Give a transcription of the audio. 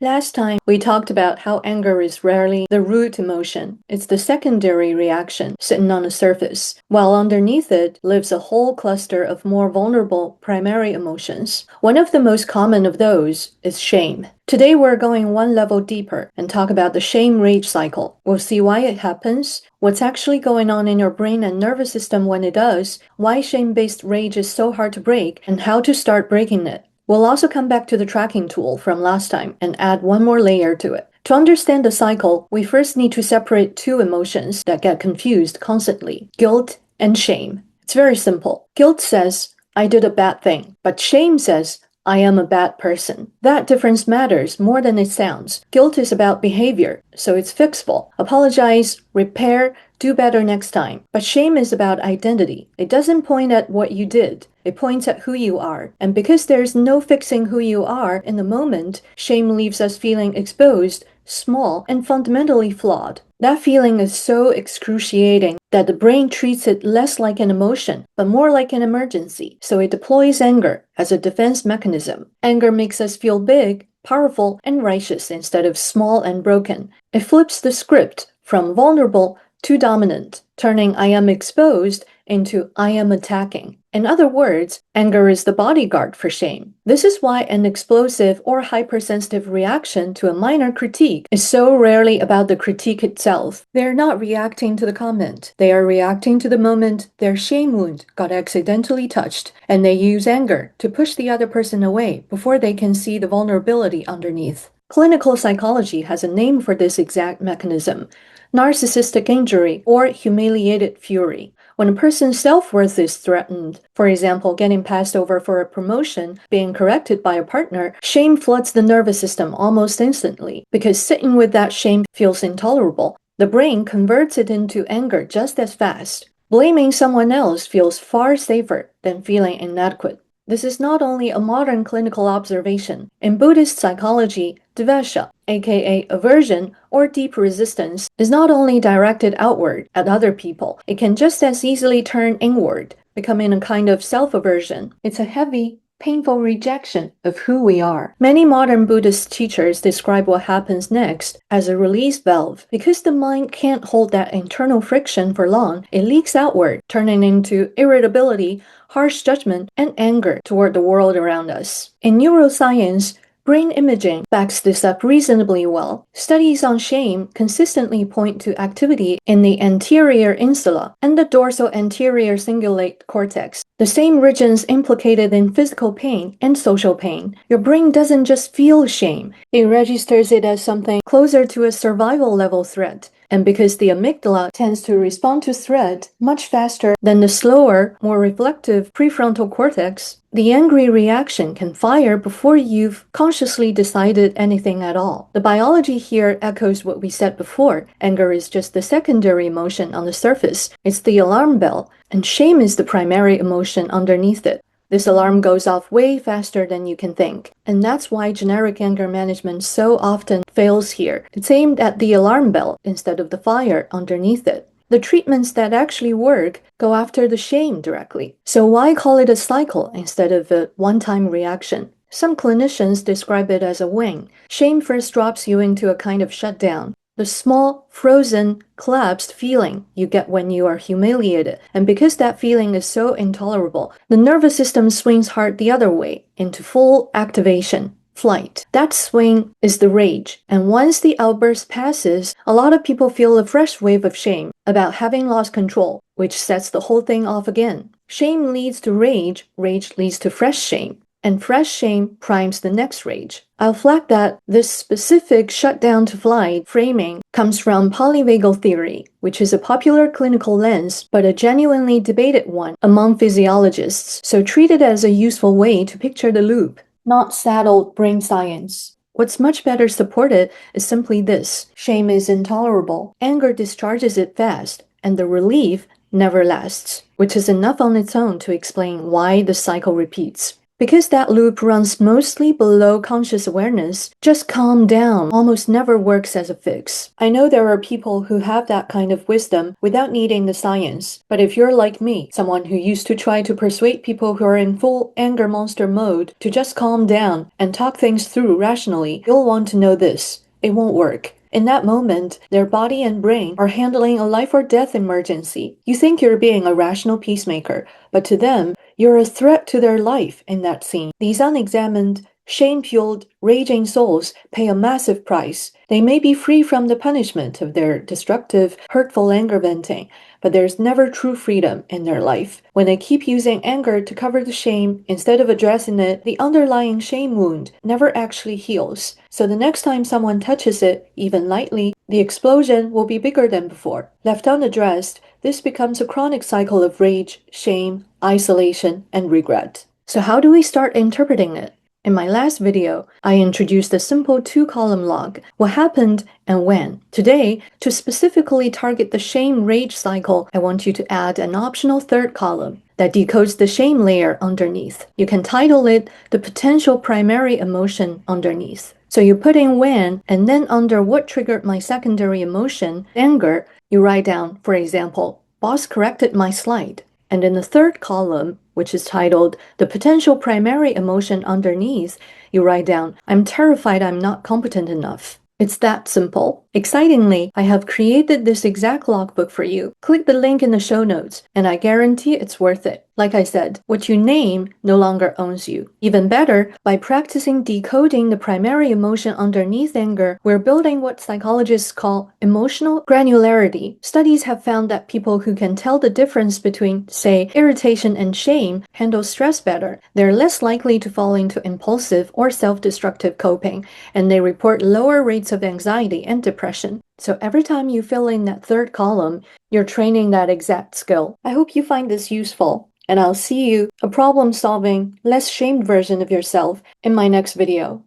Last time, we talked about how anger is rarely the root emotion. It's the secondary reaction sitting on the surface, while underneath it lives a whole cluster of more vulnerable primary emotions. One of the most common of those is shame. Today, we're going one level deeper and talk about the shame-rage cycle. We'll see why it happens, what's actually going on in your brain and nervous system when it does, why shame-based rage is so hard to break, and how to start breaking it. We'll also come back to the tracking tool from last time and add one more layer to it. To understand the cycle, we first need to separate two emotions that get confused constantly: guilt and shame. It's very simple. Guilt says, I did a bad thing, but shame says, I am a bad person. That difference matters more than it sounds. Guilt is about behavior, so it's fixable. Apologize, repair, do better next time. But shame is about identity. It doesn't point at what you did. It points at who you are. And because there's no fixing who you are in the moment, shame leaves us feeling exposed, small, and fundamentally flawed. That feeling is so excruciating that the brain treats it less like an emotion, but more like an emergency. So it deploys anger as a defense mechanism. Anger makes us feel big, powerful, and righteous instead of small and broken. It flips the script from vulnerable to dominant, turning I am exposed into I am attacking. In other words, anger is the bodyguard for shame. This is why an explosive or hypersensitive reaction to a minor critique is so rarely about the critique itself. They're not reacting to the comment. They are reacting to the moment their shame wound got accidentally touched, and they use anger to push the other person away before they can see the vulnerability underneath. Clinical psychology has a name for this exact mechanism: narcissistic injury or humiliated fury. When a person's self-worth is threatened, for example, getting passed over for a promotion, being corrected by a partner, shame floods the nervous system almost instantly. Because sitting with that shame feels intolerable, the brain converts it into anger just as fast. Blaming someone else feels far safer than feeling inadequate. This is not only a modern clinical observation. In Buddhist psychology, dvesha, aka aversion or deep resistance, is not only directed outward at other people, it can just as easily turn inward, becoming a kind of self-aversion. It's a heavy, painful rejection of who we are. Many modern Buddhist teachers describe what happens next as a release valve. Because the mind can't hold that internal friction for long, it leaks outward, turning into irritability, harsh judgment, and anger toward the world around us. In neuroscience, brain imaging backs this up reasonably well. Studies on shame consistently point to activity in the anterior insula and the dorsal anterior cingulate cortex, the same regions implicated in physical pain and social pain. Your brain doesn't just feel shame, it registers it as something closer to a survival level threat. And because the amygdala tends to respond to threat much faster than the slower, more reflective prefrontal cortex, the angry reaction can fire before you've consciously decided anything at all. The biology here echoes what we said before. Anger is just the secondary emotion on the surface. It's the alarm bell, and shame is the primary emotion underneath it. This alarm goes off way faster than you can think. And that's why generic anger management so often fails here. It's aimed at the alarm bell instead of the fire underneath it. The treatments that actually work go after the shame directly. So why call it a cycle instead of a one-time reaction? Some clinicians describe it as a wing. Shame first drops you into a kind of shutdown. The small, frozen, collapsed feeling you get when you are humiliated. And because that feeling is so intolerable, the nervous system swings hard the other way into full activation. Flight. That swing is the rage, and once the outburst passes, a lot of people feel a fresh wave of shame about having lost control, which sets the whole thing off again. Shame leads to rage, rage leads to fresh shame, and fresh shame primes the next rage. I'll flag that this specific shutdown to flight framing comes from polyvagal theory, which is a popular clinical lens, but a genuinely debated one among physiologists, so treat it as a useful way to picture the loop, not saddled brain science. What's much better supported is simply this: shame is intolerable, anger discharges it fast, and the relief never lasts, which is enough on its own to explain why the cycle repeats. Because that loop runs mostly below conscious awareness, just calm down almost never works as a fix. I know there are people who have that kind of wisdom without needing the science, but if you're like me, someone who used to try to persuade people who are in full anger monster mode to just calm down and talk things through rationally, you'll want to know this. It won't work. In that moment, their body and brain are handling a life or death emergency. You think you're being a rational peacemaker, but to them, you're a threat to their life in that scene. These unexamined, shame-fueled, raging souls pay a massive price. They may be free from the punishment of their destructive, hurtful anger venting, but there's never true freedom in their life. When they keep using anger to cover the shame instead of addressing it, the underlying shame wound never actually heals. So the next time someone touches it, even lightly, the explosion will be bigger than before. Left unaddressed, this becomes a chronic cycle of rage, shame, isolation, and regret. So how do we start interpreting it? In my last video, I introduced a simple two-column log, what happened and when. Today, to specifically target the shame-rage cycle, I want you to add an optional third column that decodes the shame layer underneath. You can title it the potential primary emotion underneath. So you put in when, and then under what triggered my secondary emotion, anger, you write down, for example, boss corrected my slide. And in the third column, which is titled the potential primary emotion underneath, you write down, I'm terrified I'm not competent enough. It's that simple. Excitingly, I have created this exact logbook for you. Click the link in the show notes, and I guarantee it's worth it. Like I said, what you name no longer owns you. Even better, by practicing decoding the primary emotion underneath anger, we're building what psychologists call emotional granularity. Studies have found that people who can tell the difference between, say, irritation and shame handle stress better. They're less likely to fall into impulsive or self-destructive coping, and they report lower rates of anxiety and depression. So every time you fill in that third column, you're training that exact skill. I hope you find this useful, and I'll see you, a problem-solving, less shamed version of yourself, in my next video.